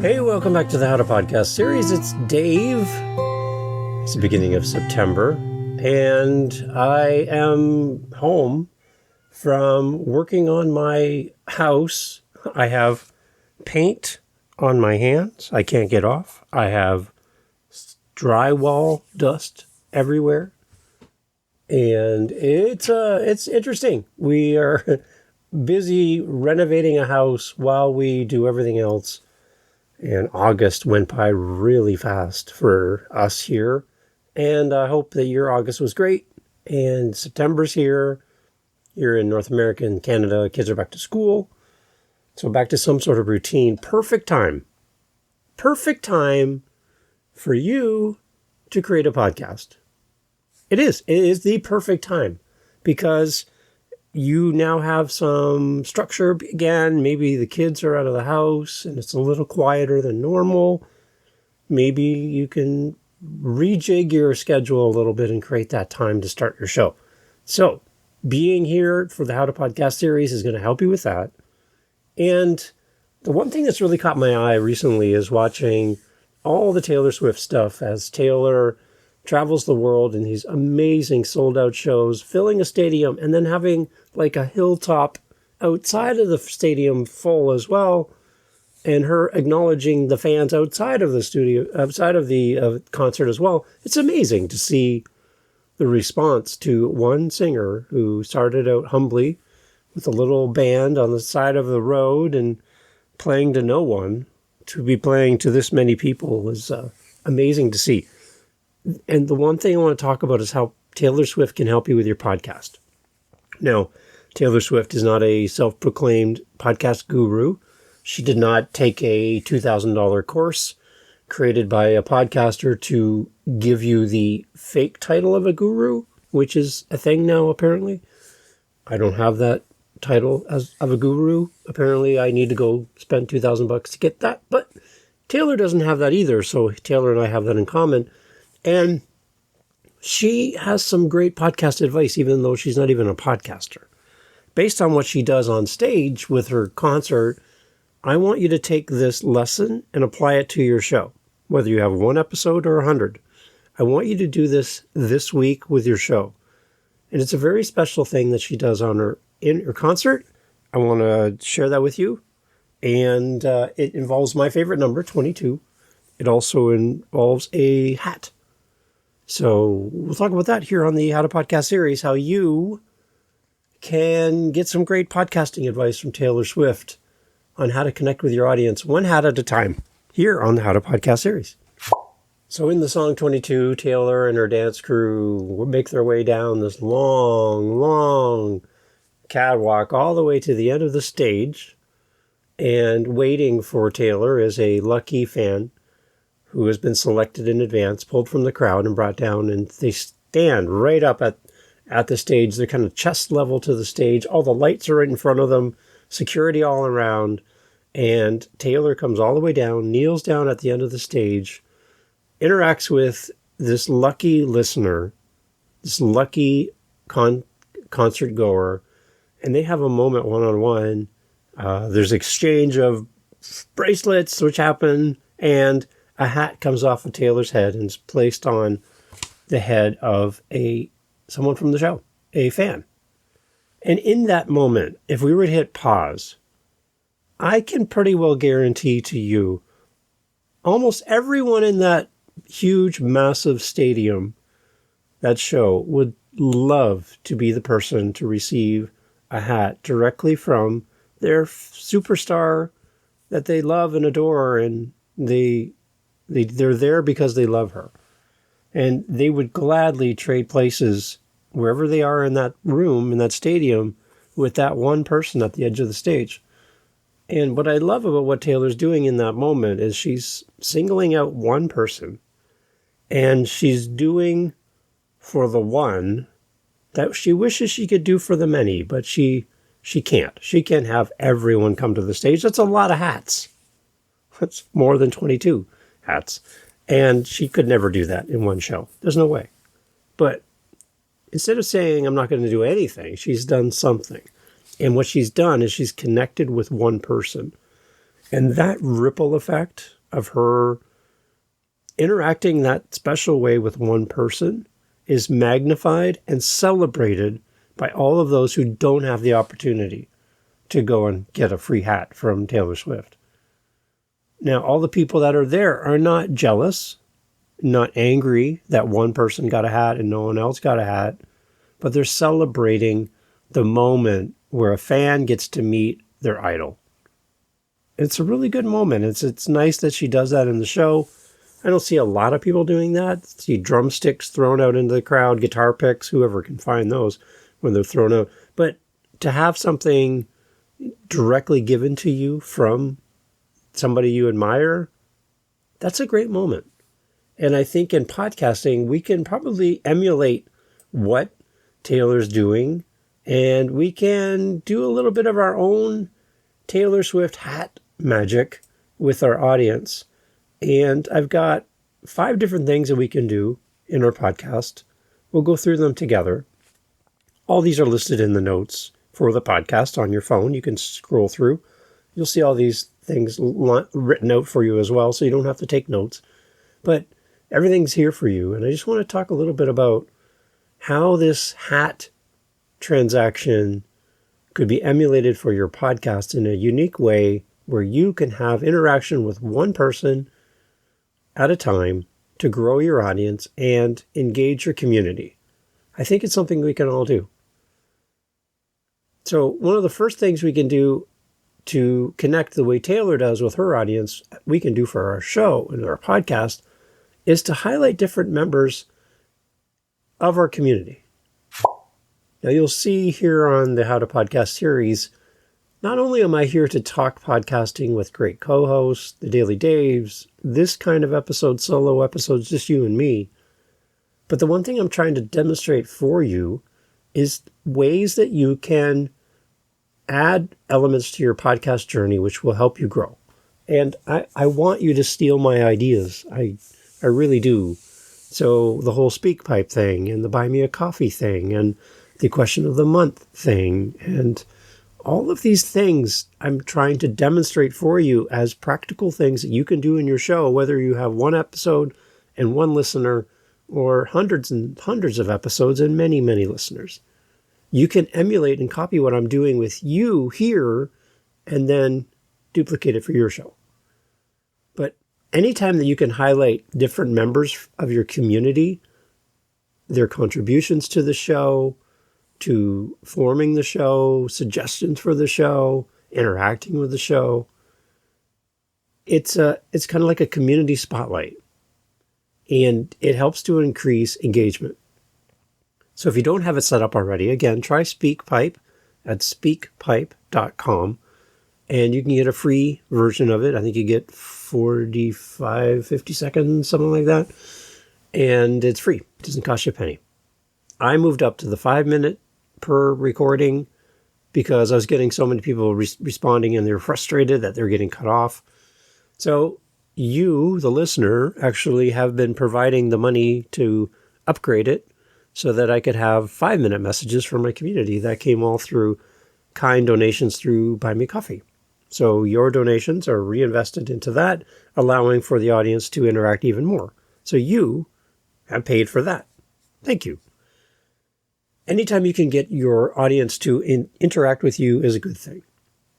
Hey, welcome back to the How to Podcast series. It's Dave. It's the beginning of September, and I am home from working on my house. I have paint on my hands. I can't get off. I have drywall dust everywhere, and it's interesting. We are busy renovating a house while we do everything else. And August went by really fast for us here. And I hope that your August was great. And September's here. You're in North America and Canada. Kids are back to school. So back to some sort of routine. Perfect time. Perfect time for you to create a podcast. It is. It is the perfect time. Because you now have some structure again. Maybe the kids are out of the house and it's a little quieter than normal. Maybe you can rejig your schedule a little bit and create that time to start your show. So being here for the How to Podcast series is going to help you with that. And the one thing that's really caught my eye recently is watching all the Taylor Swift stuff as Taylor travels the world in these amazing sold-out shows, filling a stadium, and then having like a hilltop outside of the stadium full as well, and her acknowledging the fans outside of the studio, outside of the concert as well. It's amazing to see the response to one singer who started out humbly with a little band on the side of the road and playing to no one, to be playing to this many people is amazing to see. And the one thing I want to talk about is how Taylor Swift can help you with your podcast. Now, Taylor Swift is not a self-proclaimed podcast guru. She did not take a $2,000 course created by a podcaster to give you the fake title of a guru, which is a thing now, apparently. I don't have that title of a guru. Apparently, I need to go spend $2,000 to get that. But Taylor doesn't have that either, so Taylor and I have that in common. And she has some great podcast advice, even though she's not even a podcaster. Based on what she does on stage with her concert, I want you to take this lesson and apply it to your show, whether you have one episode or 100. I want you to do this week with your show. And it's a very special thing that she does in her concert. I want to share that with you. And it involves my favorite number, 22. It also involves a hat. So we'll talk about that here on the How to Podcast series, how you can get some great podcasting advice from Taylor Swift on how to connect with your audience one hat at a time here on the How to Podcast series. So in the song 22, Taylor and her dance crew make their way down this long, long catwalk all the way to the end of the stage. And waiting for Taylor is a lucky fan who has been selected in advance, pulled from the crowd and brought down, and they stand right up at the stage. They're kind of chest level to the stage. All the lights are right in front of them, security all around, and Taylor comes all the way down, kneels down at the end of the stage, interacts with this lucky listener, this lucky concert goer, and they have a moment one-on-one. There's exchange of bracelets, which happen, and a hat comes off of Taylor's head and is placed on the head of someone from the show, a fan. And in that moment, if we were to hit pause, I can pretty well guarantee to you, almost everyone in that huge, massive stadium, that show, would love to be the person to receive a hat directly from their superstar that they love and adore, and they're there because they love her. And they would gladly trade places wherever they are in that room, in that stadium, with that one person at the edge of the stage. And what I love about what Taylor's doing in that moment is she's singling out one person, and she's doing for the one that she wishes she could do for the many, but she can't. She can't have everyone come to the stage. That's a lot of hats. That's more than 22 hats. And she could never do that in one show. There's no way. But instead of saying, I'm not going to do anything, she's done something. And what she's done is she's connected with one person. And that ripple effect of her interacting that special way with one person is magnified and celebrated by all of those who don't have the opportunity to go and get a free hat from Taylor Swift. Now, all the people that are there are not jealous, not angry that one person got a hat and no one else got a hat, but they're celebrating the moment where a fan gets to meet their idol. It's a really good moment. It's nice that she does that in the show. I don't see a lot of people doing that. See drumsticks thrown out into the crowd, guitar picks, whoever can find those when they're thrown out. But to have something directly given to you from somebody you admire, that's a great moment. And I think in podcasting, we can probably emulate what Taylor's doing, and we can do a little bit of our own Taylor Swift hat magic with our audience. And I've got 5 different things that we can do in our podcast. We'll go through them together. All these are listed in the notes for the podcast on your phone. You can scroll through. You'll see all these things written out for you as well, so you don't have to take notes. But everything's here for you. And I just want to talk a little bit about how this hat transaction could be emulated for your podcast in a unique way where you can have interaction with one person at a time to grow your audience and engage your community. I think it's something we can all do. So one of the first things we can do to connect the way Taylor does with her audience, we can do for our show and our podcast, is to highlight different members of our community. Now you'll see here on the How to Podcast series, not only am I here to talk podcasting with great co-hosts, the Daily Daves, this kind of episode, solo episodes, just you and me, but the one thing I'm trying to demonstrate for you is ways that you can add elements to your podcast journey which will help you grow. And I want you to steal my ideas. I really do. So the whole Speak Pipe thing and the Buy Me a Coffee thing and the Question of the Month thing and all of these things I'm trying to demonstrate for you as practical things that you can do in your show, whether you have one episode and one listener or hundreds and hundreds of episodes and many, many listeners. You can emulate and copy what I'm doing with you here and then duplicate it for your show. But anytime that you can highlight different members of your community, their contributions to the show, to forming the show, suggestions for the show, interacting with the show, it's kind of like a community spotlight. And it helps to increase engagement. So if you don't have it set up already, again, try SpeakPipe at speakpipe.com. And you can get a free version of it. I think you get 45, 50 seconds, something like that. And it's free. It doesn't cost you a penny. I moved up to the 5-minute per recording because I was getting so many people responding and they're frustrated that they're getting cut off. So you, the listener, actually have been providing the money to upgrade it so that I could have 5-minute messages from my community that came all through kind donations through Buy Me Coffee. So your donations are reinvested into that, allowing for the audience to interact even more. So you have paid for that. Thank you. Anytime you can get your audience to interact with you is a good thing.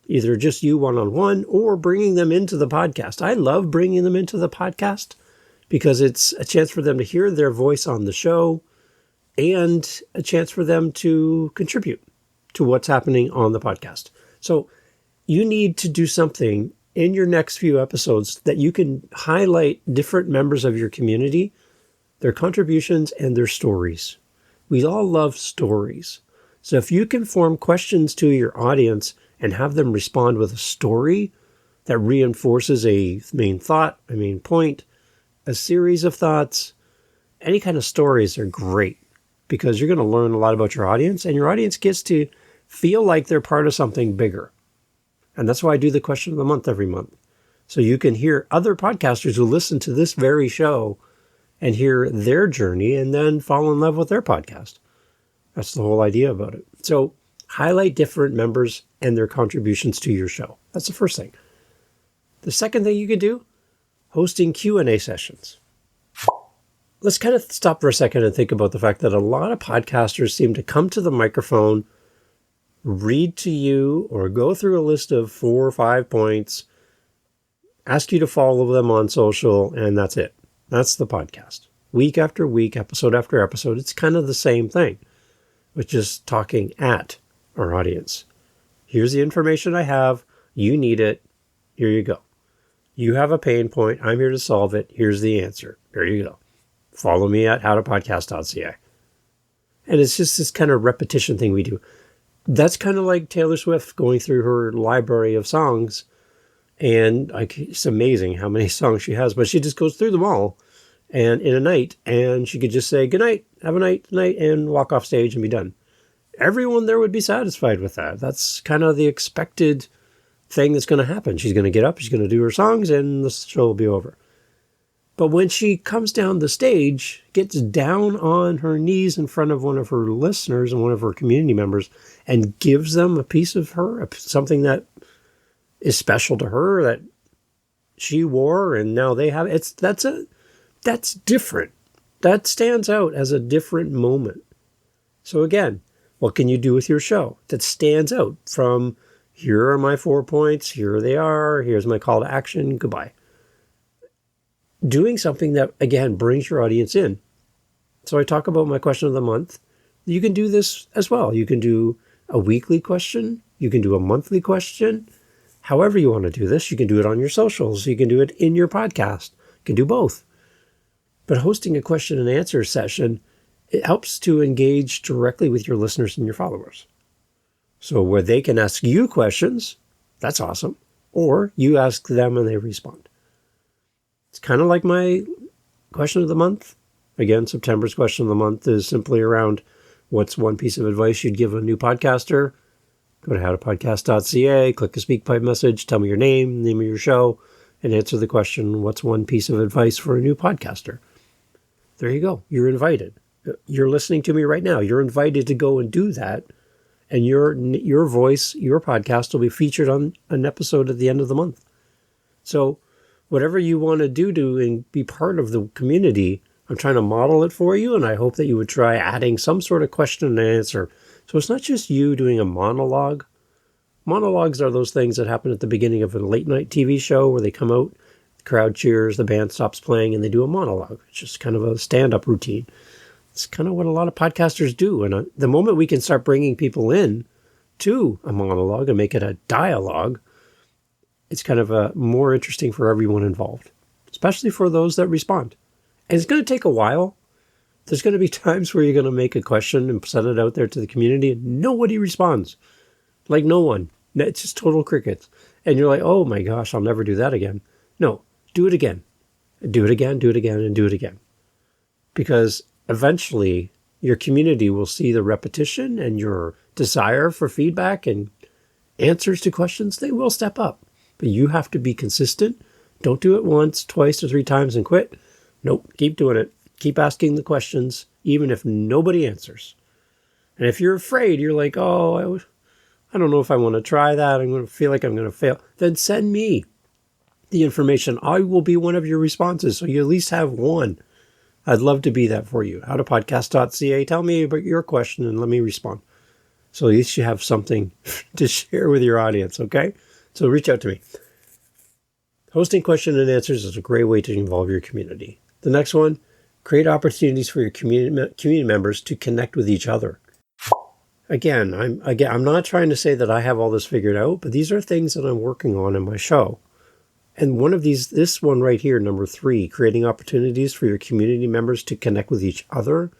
Either just you one-on-one or bringing them into the podcast. I love bringing them into the podcast because it's a chance for them to hear their voice on the show and a chance for them to contribute to what's happening on the podcast. So you need to do something in your next few episodes that you can highlight different members of your community, their contributions, and their stories. We all love stories. So if you can form questions to your audience and have them respond with a story that reinforces a main thought, a main point, a series of thoughts, any kind of stories are great because you're going to learn a lot about your audience and your audience gets to feel like they're part of something bigger. And that's why I do the Question of the Month every month. So you can hear other podcasters who listen to this very show and hear their journey and then fall in love with their podcast. That's the whole idea about it. So highlight different members and their contributions to your show. That's the first thing. The second thing you can do, hosting Q&A sessions. Let's kind of stop for a second and think about the fact that a lot of podcasters seem to come to the microphone, read to you, or go through a list of 4 or 5 points, ask you to follow them on social, and that's it. That's the podcast. Week after week, episode after episode, it's kind of the same thing, which is talking at our audience. Here's the information I have. You need it. Here you go. You have a pain point. I'm here to solve it. Here's the answer. There you go. Follow me at howtopodcast.ca. And it's just this kind of repetition thing we do. That's kind of like Taylor Swift going through her library of songs. And it's amazing how many songs she has, but she just goes through them all and in a night. And she could just say, good night, have a night, and walk off stage and be done. Everyone there would be satisfied with that. That's kind of the expected thing that's going to happen. She's going to get up, she's going to do her songs, and the show will be over. But when she comes down the stage, gets down on her knees in front of one of her listeners and one of her community members and gives them a piece of her, something that is special to her that she wore and now they have, that's different. That stands out as a different moment. So again, what can you do with your show that stands out from here are my 4 points, here they are, here's my call to action, goodbye. Doing something that, again, brings your audience in. So I talk about my question of the month. You can do this as well. You can do a weekly question. You can do a monthly question. However you want to do this, you can do it on your socials. You can do it in your podcast. You can do both. But hosting a question and answer session, it helps to engage directly with your listeners and your followers. So where they can ask you questions, that's awesome. Or you ask them and they respond. It's kind of like my question of the month. Again, September's question of the month is simply around what's one piece of advice you'd give a new podcaster. Go to howtopodcast.ca, click a SpeakPipe message, tell me your name of your show, and answer the question, what's one piece of advice for a new podcaster? There you go. You're invited. You're listening to me right now. You're invited to go and do that. And your voice, your podcast will be featured on an episode at the end of the month. So whatever you want to do to be part of the community, I'm trying to model it for you, and I hope that you would try adding some sort of question and answer. So it's not just you doing a monologue. Monologues are those things that happen at the beginning of a late night TV show where they come out, the crowd cheers, the band stops playing, and they do a monologue. It's just kind of a stand-up routine. It's kind of what a lot of podcasters do. And the moment we can start bringing people in to a monologue and make it a dialogue, it's kind of more interesting for everyone involved, especially for those that respond. And it's going to take a while. There's going to be times where you're going to make a question and send it out there to the community and nobody responds. Like no one. It's just total crickets. And you're like, oh my gosh, I'll never do that again. No, do it again. Do it again, do it again, and do it again. Because eventually your community will see the repetition and your desire for feedback and answers to questions. They will step up. But you have to be consistent. Don't do it once, twice, or 3 times and quit. Nope, keep doing it. Keep asking the questions, even if nobody answers. And if you're afraid, you're like, oh, I don't know if I want to try that. I'm going to feel like I'm going to fail. Then send me the information. I will be one of your responses, so you at least have one. I'd love to be that for you. howtopodcast.ca. Tell me about your question and let me respond. So at least you have something to share with your audience, okay? So reach out to me. Hosting question and answers is a great way to involve your community. The next one, create opportunities for your community members to connect with each other. Again, I'm not trying to say that I have all this figured out, but these are things that I'm working on in my show. And one of these, this one right here, number 3, creating opportunities for your community members to connect with each other.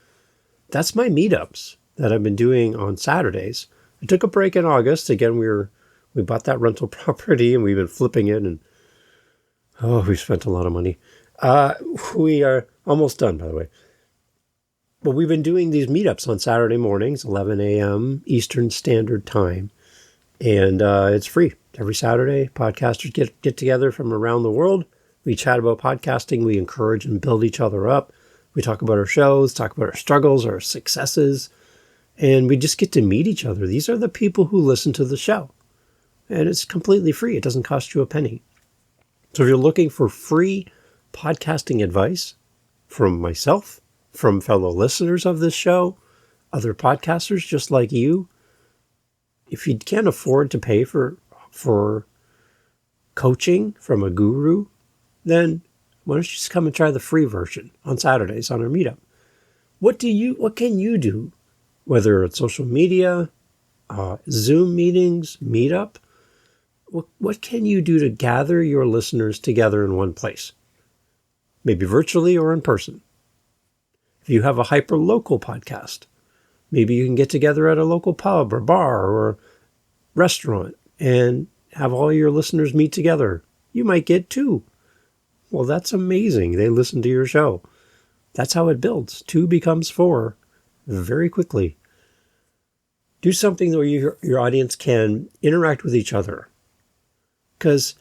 That's my meetups that I've been doing on Saturdays. I took a break in August. Again, we bought that rental property and we've been flipping it, and we spent a lot of money. We are almost done, by the way. But we've been doing these meetups on Saturday mornings, 11 a.m. Eastern Standard Time. And it's free. Every Saturday, podcasters get together from around the world. We chat about podcasting. We encourage and build each other up. We talk about our shows, talk about our struggles, our successes. And we just get to meet each other. These are the people who listen to the show. And it's completely free. It doesn't cost you a penny. So if you're looking for free podcasting advice from myself, from fellow listeners of this show, other podcasters just like you, if you can't afford to pay for coaching from a guru, then why don't you just come and try the free version on Saturdays on our meetup? What can you do, whether it's social media, Zoom meetings, meetup? What can you do to gather your listeners together in one place? Maybe virtually or in person. If you have a hyper-local podcast, maybe you can get together at a local pub or bar or restaurant and have all your listeners meet together. You might get 2. Well, that's amazing. They listen to your show. That's how it builds. 2 becomes 4 very quickly. Do something where your audience can interact with each other, because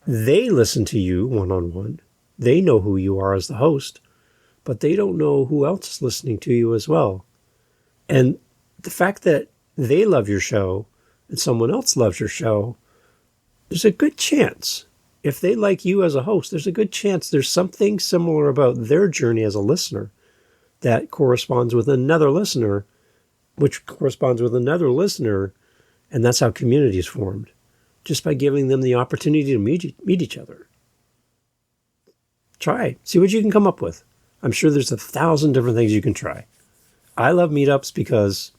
they listen to you one-on-one. They know who you are as the host, but they don't know who else is listening to you as well. And the fact that they love your show and someone else loves your show, there's a good chance, if they like you as a host, there's a good chance there's something similar about their journey as a listener that corresponds with another listener, which corresponds with another listener, and that's how community is formed, just by giving them the opportunity to meet each other. Try. See what you can come up with. I'm sure there's 1,000 different things you can try. I love meetups because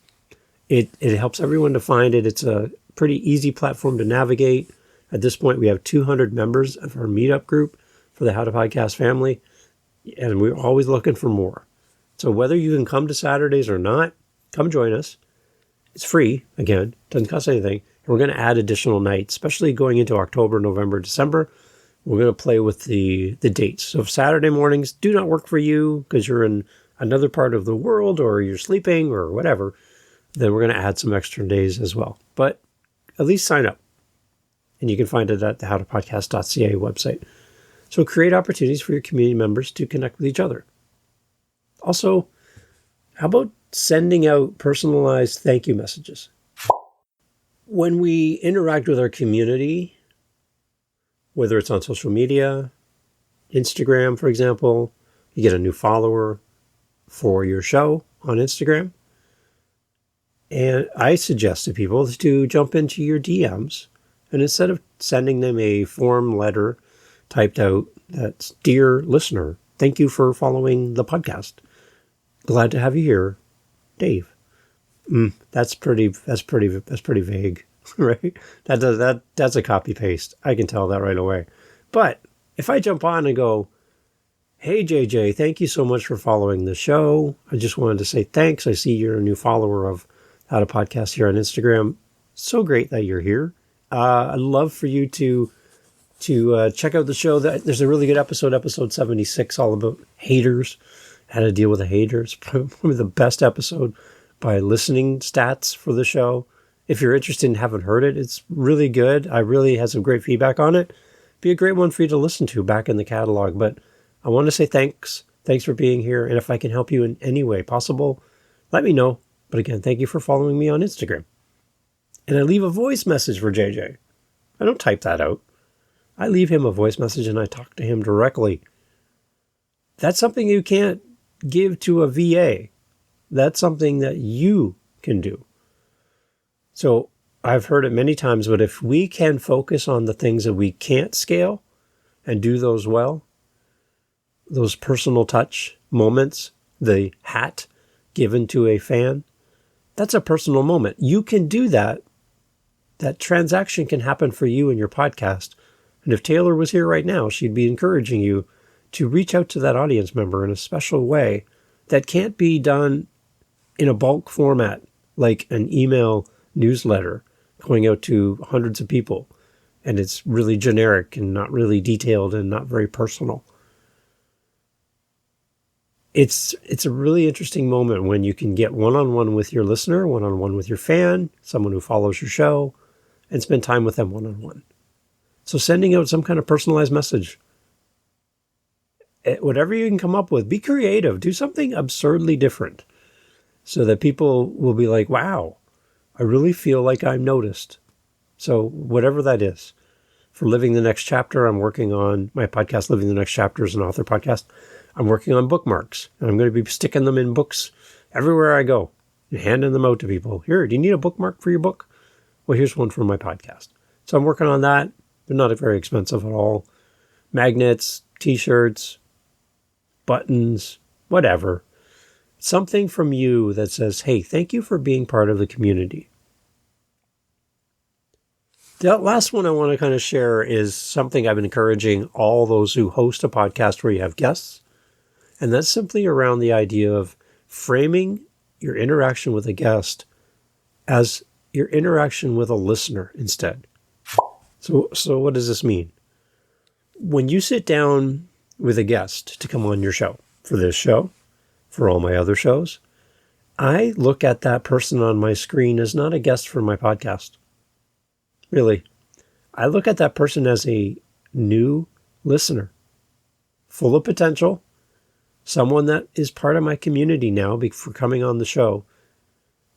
it helps everyone to find it. It's a pretty easy platform to navigate. At this point, we have 200 members of our meetup group for the How to Podcast family, and we're always looking for more. So whether you can come to Saturdays or not, come join us. It's free, again, doesn't cost anything. And we're going to add additional nights, especially going into October, November, December. We're going to play with the dates. So if Saturday mornings do not work for you because you're in another part of the world or you're sleeping or whatever, then we're going to add some extra days as well. But at least sign up. And you can find it at the howtopodcast.ca website. So create opportunities for your community members to connect with each other. Also, how about sending out personalized thank you messages? When we interact with our community, whether it's on social media, Instagram, for example, you get a new follower for your show on Instagram. And I suggest to people to jump into your DMs, and instead of sending them a form letter typed out that's, "Dear listener, thank you for following the podcast. Glad to have you here, Dave." That's pretty vague, right? That's a copy paste. I can tell that right away. But if I jump on and go, "Hey JJ, thank you so much for following the show. I just wanted to say thanks. I see you're a new follower of How to Podcast here on Instagram. So great that you're here. I'd love for you to check out the show. There's a really good episode 76, all about haters, how to deal with a hater. It's probably the best episode by listening stats for the show. If you're interested and haven't heard it, it's really good. I really had some great feedback on it. Be a great one for you to listen to back in the catalog. But I want to say thanks. Thanks for being here. And if I can help you in any way possible, let me know. But again, thank you for following me on Instagram. And I leave a voice message for JJ. I don't type that out. I leave him a voice message and I talk to him directly. That's something you can't give to a VA. That's something that you can do. So I've heard it many times, but if we can focus on the things that we can't scale and do those well, those personal touch moments, the hat given to a fan, that's a personal moment. You can do that. That transaction can happen for you and your podcast. And if Taylor was here right now, she'd be encouraging you to reach out to that audience member in a special way that can't be done in a bulk format, like an email newsletter going out to hundreds of people. And it's really generic and not really detailed and not very personal. It's a really interesting moment when you can get one-on-one with your listener, one-on-one with your fan, someone who follows your show, and spend time with them one-on-one. So sending out some kind of personalized message, whatever you can come up with, be creative, do something absurdly different so that people will be like, wow, I really feel like I'm noticed. So whatever that is, For Living the Next Chapter, I'm working on my podcast, Living the Next Chapter is an author podcast. I'm working on bookmarks, and I'm going to be sticking them in books everywhere I go and handing them out to people. Here, do you need a bookmark for your book? Well, here's one for my podcast. So I'm working on that. They're not very expensive at all. Magnets, t-shirts, buttons, whatever. Something from you that says, hey, thank you for being part of the community. The last one I want to kind of share is something I've been encouraging all those who host a podcast where you have guests. And that's simply around the idea of framing your interaction with a guest as your interaction with a listener instead. So what does this mean? When you sit down with a guest to come on your show, for this show, for all my other shows, I look at that person on my screen as not a guest for my podcast. Really. I look at that person as a new listener, full of potential, someone that is part of my community now for coming on the show.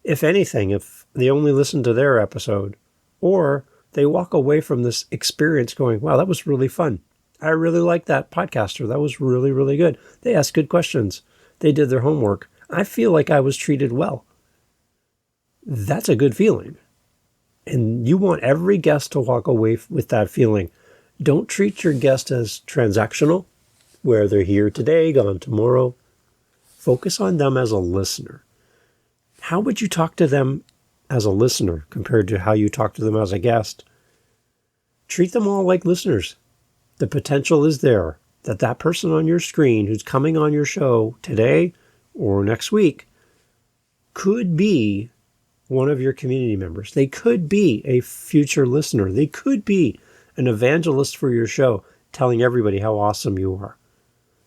If anything, if they only listen to their episode, or they walk away from this experience going, wow, that was really fun. I really like that podcaster. That was really, really good. They asked good questions. They did their homework. I feel like I was treated well. That's a good feeling. And you want every guest to walk away with that feeling. Don't treat your guest as transactional, where they're here today, gone tomorrow. Focus on them as a listener. How would you talk to them as a listener compared to how you talk to them as a guest? Treat them all like listeners. The potential is there that person on your screen who's coming on your show today or next week could be one of your community members. They could be a future listener. They could be an evangelist for your show, telling everybody how awesome you are.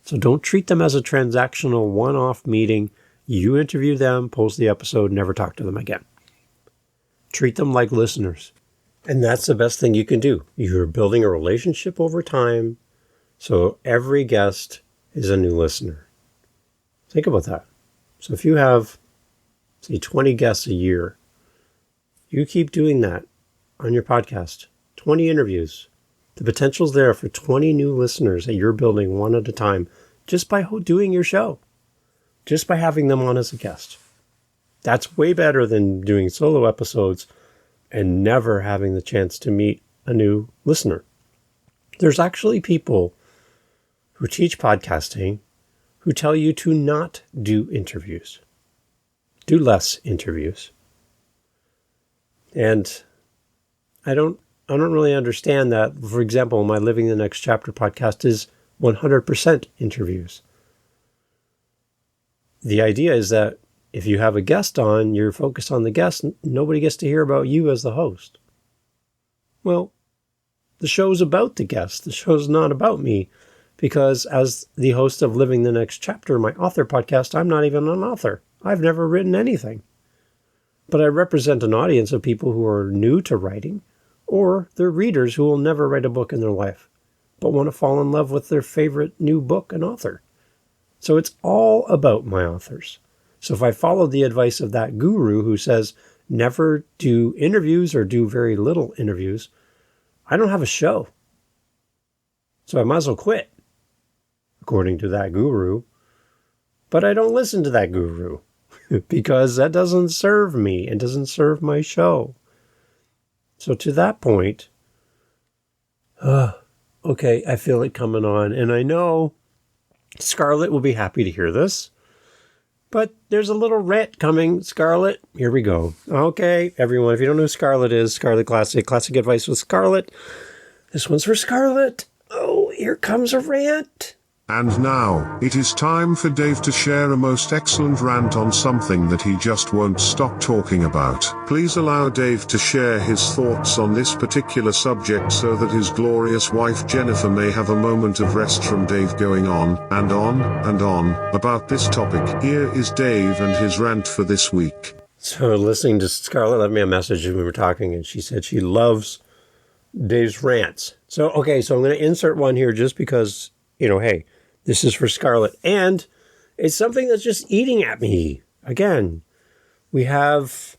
So don't treat them as a transactional one-off meeting. You interview them, post the episode, never talk to them again. Treat them like listeners. And that's the best thing you can do. You're building a relationship over time, so every guest is a new listener. Think about that. So if you have, say, 20 guests a year, you keep doing that on your podcast, 20 interviews. The potential's there for 20 new listeners that you're building one at a time just by doing your show, just by having them on as a guest. That's way better than doing solo episodes and never having the chance to meet a new listener. There's actually people who teach podcasting who tell you to not do interviews. Do less interviews. And I don't really understand that. For example, my Living the Next Chapter podcast is 100% interviews. The idea is that if you have a guest on, you're focused on the guest, nobody gets to hear about you as the host. Well, the show's about the guest. The show's not about me, because as the host of Living the Next Chapter, my author podcast, I'm not even an author. I've never written anything. But I represent an audience of people who are new to writing, or they're readers who will never write a book in their life, but want to fall in love with their favorite new book and author. So it's all about my authors. So if I follow the advice of that guru who says never do interviews or do very little interviews, I don't have a show. So I might as well quit, according to that guru. But I don't listen to that guru because that doesn't serve me and doesn't serve my show. So to that point, okay, I feel it coming on. And I know Scarlett will be happy to hear this. But there's a little rant coming. Scarlett, here we go. Okay, everyone, if you don't know who Scarlett is, Scarlett Classic Advice with Scarlett. This one's for Scarlett. Oh, here comes a rant. And now, it is time for Dave to share a most excellent rant on something that he just won't stop talking about. Please allow Dave to share his thoughts on this particular subject so that his glorious wife Jennifer may have a moment of rest from Dave going on and on about this topic. Here is Dave and his rant for this week. So listening to Scarlett left me a message when we were talking, and she said she loves Dave's rants. So I'm going to insert one here just because, hey, this is for Scarlett. And it's something that's just eating at me. Again, we have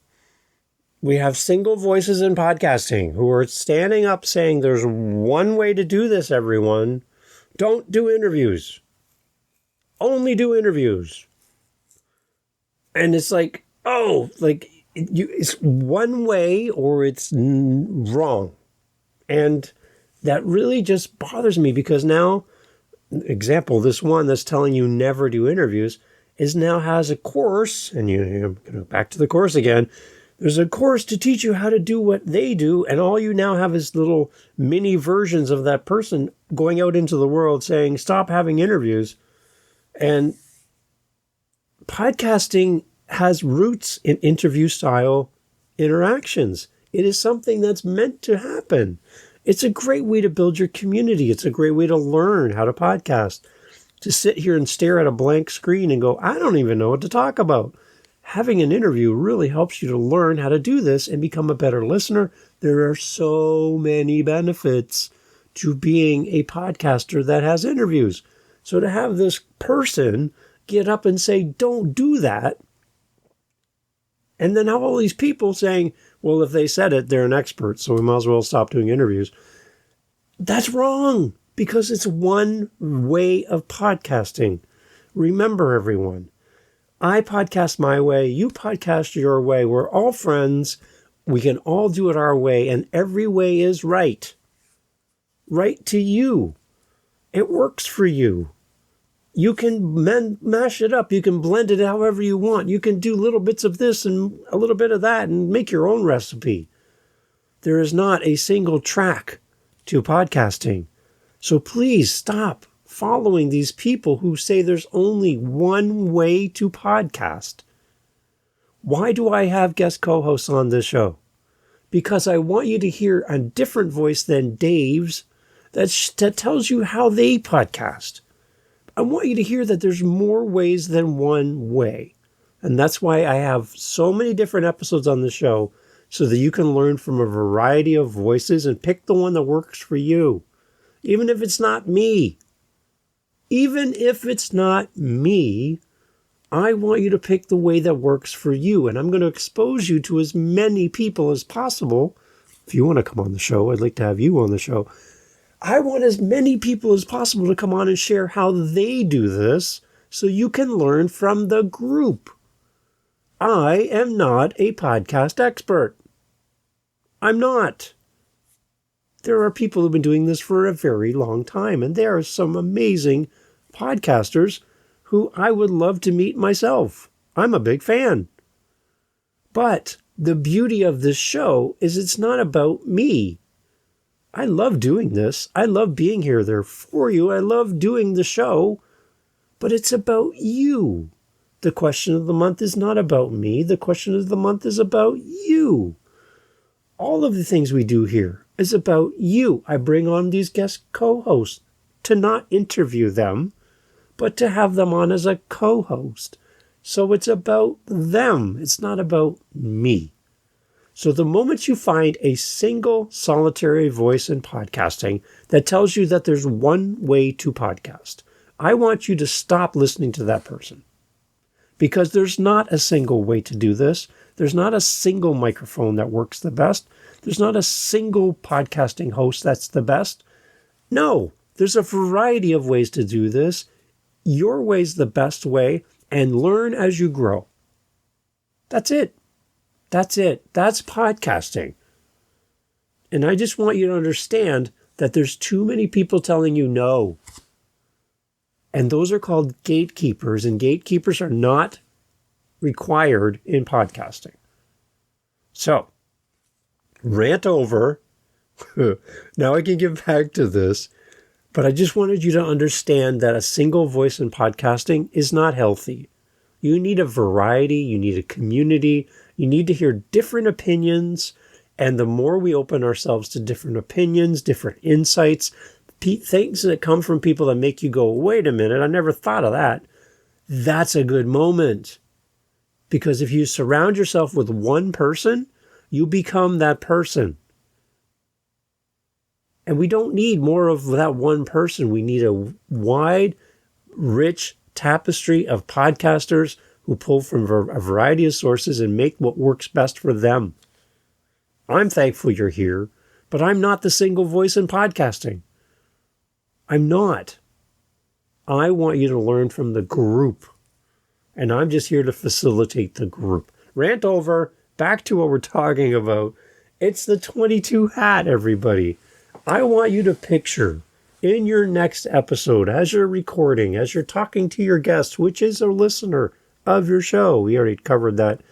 We have single voices in podcasting who are standing up saying there's one way to do this, everyone. Don't do interviews. Only do interviews. And it's like, it's one way or it's wrong. And that really just bothers me because now, example, this one that's telling you never do interviews now has a course, and I'm going to back to the course again. There's a course to teach you how to do what they do, and all you now have is little mini versions of that person going out into the world saying, stop having interviews. And podcasting has roots in interview style interactions. It is something that's meant to happen. It's a great way to build your community. It's a great way to learn how to podcast. To sit here and stare at a blank screen and go, I don't even know what to talk about. Having an interview really helps you to learn how to do this and become a better listener. There are so many benefits to being a podcaster that has interviews. So to have this person get up and say, don't do that, and then have all these people saying, well, if they said it, they're an expert, so we might as well stop doing interviews. That's wrong, because it's one way of podcasting. Remember, everyone, I podcast my way, you podcast your way. We're all friends. We can all do it our way, and every way is right. Right to you. It works for you. You can mash it up. You can blend it however you want. You can do little bits of this and a little bit of that and make your own recipe. There is not a single track to podcasting. So please stop following these people who say there's only one way to podcast. Why do I have guest co-hosts on this show? Because I want you to hear a different voice than Dave's that tells you how they podcast. I want you to hear that there's more ways than one way. And that's why I have so many different episodes on the show so that you can learn from a variety of voices and pick the one that works for you. Even if it's not me. Even if it's not me, I want you to pick the way that works for you. And I'm going to expose you to as many people as possible. If you want to come on the show, I'd like to have you on the show. I want as many people as possible to come on and share how they do this so you can learn from the group. I am not a podcast expert. I'm not. There are people who've been doing this for a very long time, and there are some amazing podcasters who I would love to meet myself. I'm a big fan. But the beauty of this show is it's not about me. I love doing this. I love being here there for you. I love doing the show, but it's about you. The question of the month is not about me. The question of the month is about you. All of the things we do here is about you. I bring on these guest co-hosts to not interview them, but to have them on as a co-host. So it's about them. It's not about me. So the moment you find a single solitary voice in podcasting that tells you that there's one way to podcast, I want you to stop listening to that person. Because there's not a single way to do this. There's not a single microphone that works the best. There's not a single podcasting host that's the best. No, there's a variety of ways to do this. Your way's the best way, and learn as you grow. That's it. That's it. That's podcasting. And I just want you to understand that there's too many people telling you no. And those are called gatekeepers, and gatekeepers are not required in podcasting. So, rant over. Now I can get back to this, but I just wanted you to understand that a single voice in podcasting is not healthy. You need a variety, you need a community, you need to hear different opinions, and the more we open ourselves to different opinions, different insights, things that come from people that make you go, wait a minute, I never thought of that, that's a good moment. Because if you surround yourself with one person, you become that person. And we don't need more of that one person. We need a wide, rich tapestry of podcasters who pull from a variety of sources and make what works best for them. I'm thankful you're here, but I'm not the single voice in podcasting. I'm not. I want you to learn from the group, and I'm just here to facilitate the group. Rant over, back to what we're talking about. It's the 22 hat, everybody. I want you to picture in your next episode, as you're recording, as you're talking to your guest, which is a listener of your show. We already covered that.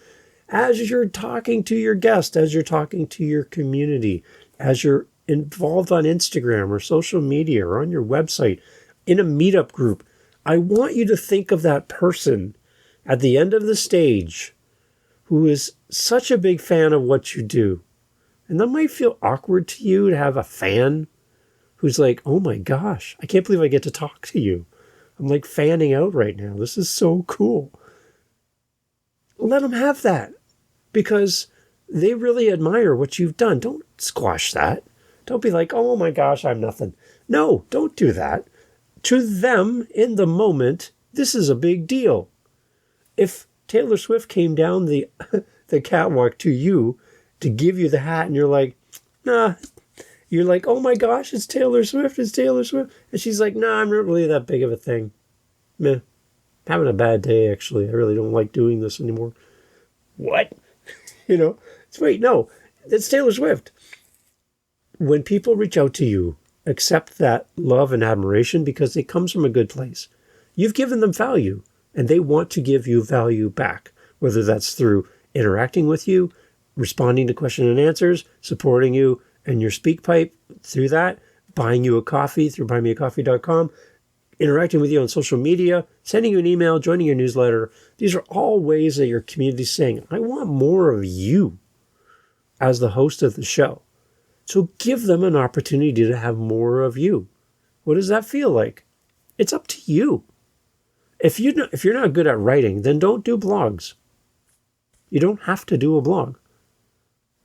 As you're talking to your guest, as you're talking to your community, as you're involved on Instagram or social media or on your website, in a meetup group, I want you to think of that person at the end of the stage who is such a big fan of what you do. And that might feel awkward to you to have a fan who's like, oh my gosh, I can't believe I get to talk to you. I'm like fanning out right now. This is so cool. Let them have that because they really admire what you've done. Don't squash that. Don't be like, oh my gosh, I'm nothing. No, don't do that. To them, in the moment, this is a big deal. If Taylor Swift came down the catwalk to you to give you the hat and you're like, nah, you're like, oh my gosh, it's Taylor Swift, it's Taylor Swift. And she's like, nah, I'm not really that big of a thing. Meh. Having a bad day, actually. I really don't like doing this anymore. What? Wait, no, it's Taylor Swift. When people reach out to you, accept that love and admiration because it comes from a good place. You've given them value, and they want to give you value back, whether that's through interacting with you, responding to question and answers, supporting you and your speak pipe through that, buying you a coffee through buymeacoffee.com, interacting with you on social media, sending you an email, joining your newsletter. These are all ways that your community is saying, I want more of you as the host of the show. So give them an opportunity to have more of you. What does that feel like? It's up to you. If you're not good at writing, then don't do blogs. You don't have to do a blog.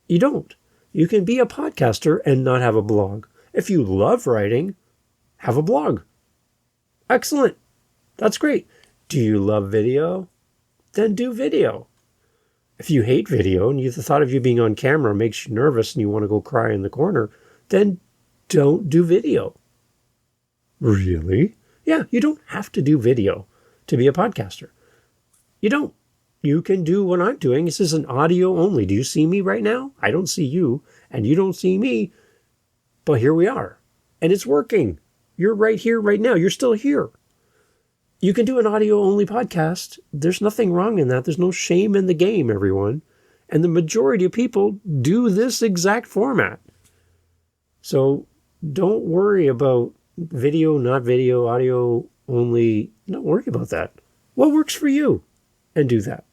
You don't. You can be a podcaster and not have a blog. If you love writing, have a blog. Excellent. That's great. Do you love video? Then do video. If you hate video and the thought of you being on camera makes you nervous and you want to go cry in the corner, then don't do video. Really? Yeah, you don't have to do video to be a podcaster. You don't. You can do what I'm doing. This is an audio only. Do you see me right now? I don't see you, and you don't see me. But here we are. And it's working. You're right here, right now. You're still here. You can do an audio-only podcast. There's nothing wrong in that. There's no shame in the game, everyone. And the majority of people do this exact format. So don't worry about video, not video, audio only. Don't worry about that. What works for you? And do that.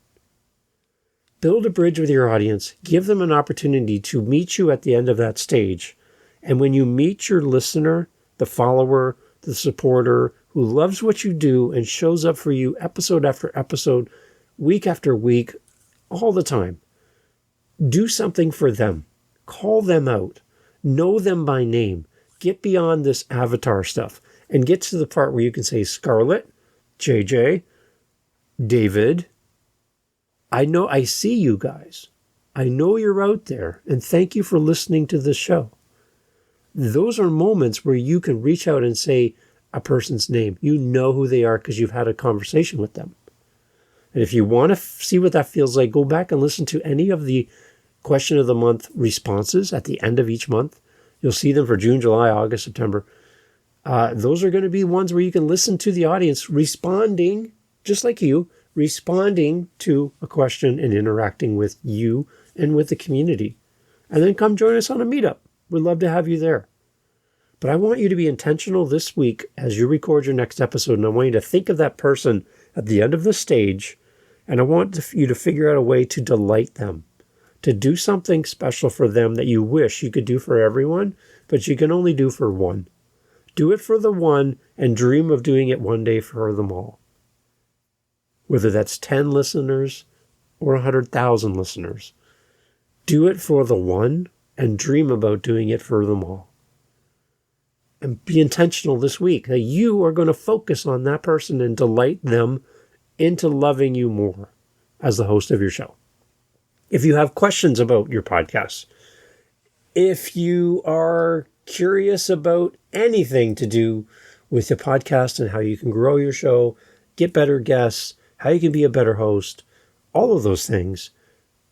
Build a bridge with your audience. Give them an opportunity to meet you at the end of that stage. And when you meet your listener, the follower, the supporter, who loves what you do and shows up for you episode after episode, week after week, all the time. Do something for them. Call them out. Know them by name. Get beyond this avatar stuff and get to the part where you can say, Scarlett, JJ, David, I see you guys. I know you're out there, and thank you for listening to this show. Those are moments where you can reach out and say a person's name. You know who they are because you've had a conversation with them. And if you want to see what that feels like, go back and listen to any of the question of the month responses at the end of each month. You'll see them for June, July, August, September. Those are going to be ones where you can listen to the audience responding, just like you, responding to a question and interacting with you and with the community. And then come join us on a meetup. We'd love to have you there. But I want you to be intentional this week as you record your next episode, and I want you to think of that person at the end of the stage, and I want you to figure out a way to delight them, to do something special for them that you wish you could do for everyone, but you can only do for one. Do it for the one and dream of doing it one day for them all. Whether that's 10 listeners or 100,000 listeners. Do it for the one and dream about doing it for them all. And be intentional this week that you are going to focus on that person and delight them into loving you more as the host of your show. If you have questions about your podcast, If you are curious about anything to do with the podcast and how you can grow your show, get better guests, how you can be a better host, all of those things,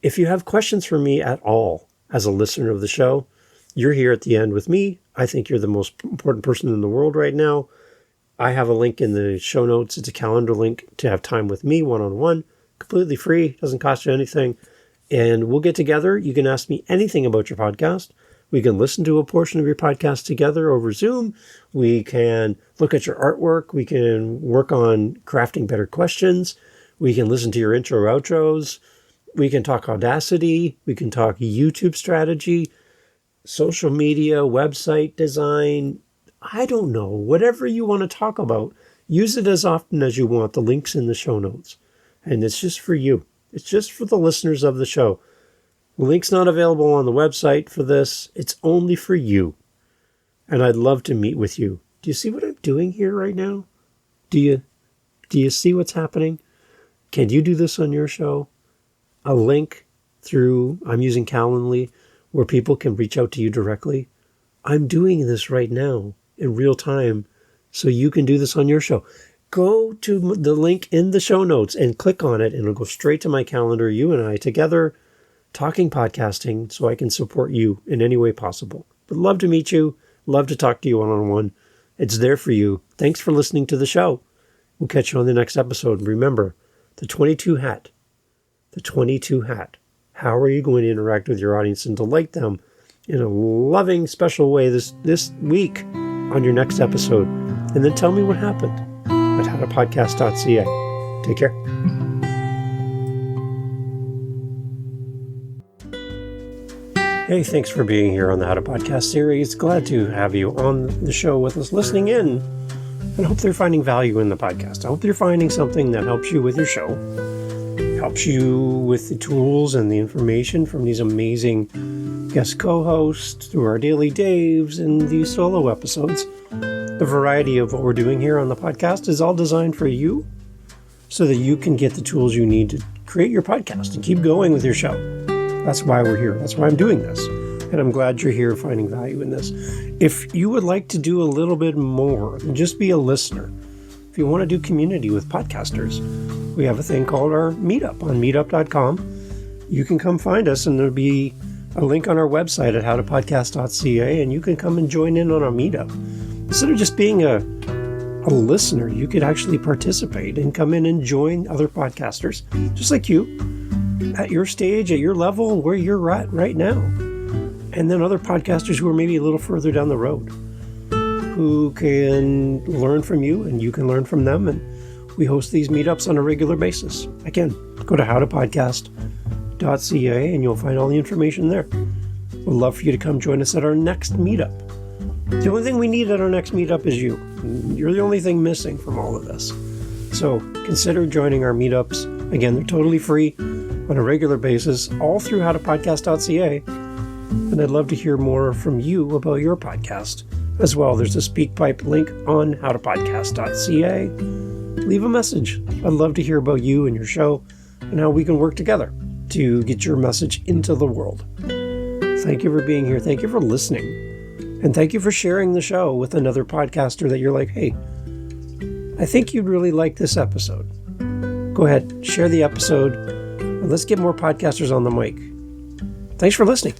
if you have questions for me at all as a listener of the show, you're here at the end with me. I think you're the most important person in the world right now. I have a link in the show notes. It's a calendar link to have time with me one-on-one, completely free, doesn't cost you anything. And we'll get together. You can ask me anything about your podcast. We can listen to a portion of your podcast together over Zoom. We can look at your artwork. We can work on crafting better questions. We can listen to your intro outros. We can talk Audacity. We can talk YouTube strategy, social media, website design. I don't know. Whatever you want to talk about, use it as often as you want. The link's in the show notes. And it's just for you. It's just for the listeners of the show. The link's not available on the website for this. It's only for you. And I'd love to meet with you. Do you see what I'm doing here right now? Do you see what's happening? Can you do this on your show? A link through, I'm using Calendly, where people can reach out to you directly. I'm doing this right now in real time so you can do this on your show. Go to the link in the show notes and click on it, and it'll go straight to my calendar, you and I together, talking podcasting, so I can support you in any way possible. But love to meet you, love to talk to you one-on-one. It's there for you. Thanks for listening to the show. We'll catch you on the next episode. Remember, the 22 hat. The 22 hat. How are you going to interact with your audience and delight them in a loving, special way this week on your next episode? And then tell me what happened at howtopodcast.ca. Take care. Hey, thanks for being here on the How to Podcast series. Glad to have you on the show with us, listening in, and hope they're finding value in the podcast. I hope you're finding something that helps you with your show, helps you with the tools and the information from these amazing guest co-hosts through our daily Daves and these solo episodes. The variety of what we're doing here on the podcast is all designed for you so that you can get the tools you need to create your podcast and keep going with your show. That's why we're here. That's why I'm doing this. And I'm glad you're here finding value in this. If you would like to do a little bit more than just be a listener, if you want to do community with podcasters, we have a thing called our Meetup on meetup.com. You can come find us, and there'll be a link on our website at howtopodcast.ca, and you can come and join in on our Meetup. Instead of just being a listener, you could actually participate and come in and join other podcasters, just like you, at your stage, at your level, where you're at right now. And then other podcasters who are maybe a little further down the road, who can learn from you and you can learn from them. And we host these meetups on a regular basis. Again, go to howtopodcast.ca and you'll find all the information there. We'd love for you to come join us at our next meetup. The only thing we need at our next meetup is you. You're the only thing missing from all of this. So consider joining our meetups. Again, they're totally free on a regular basis, all through howtopodcast.ca. And I'd love to hear more from you about your podcast as well. There's a SpeakPipe link on howtopodcast.ca. Leave a message. I'd love to hear about you and your show and how we can work together to get your message into the world. Thank you for being here. Thank you for listening. And thank you for sharing the show with another podcaster that you're like, hey, I think you'd really like this episode. Go ahead, share the episode, and let's get more podcasters on the mic. Thanks for listening.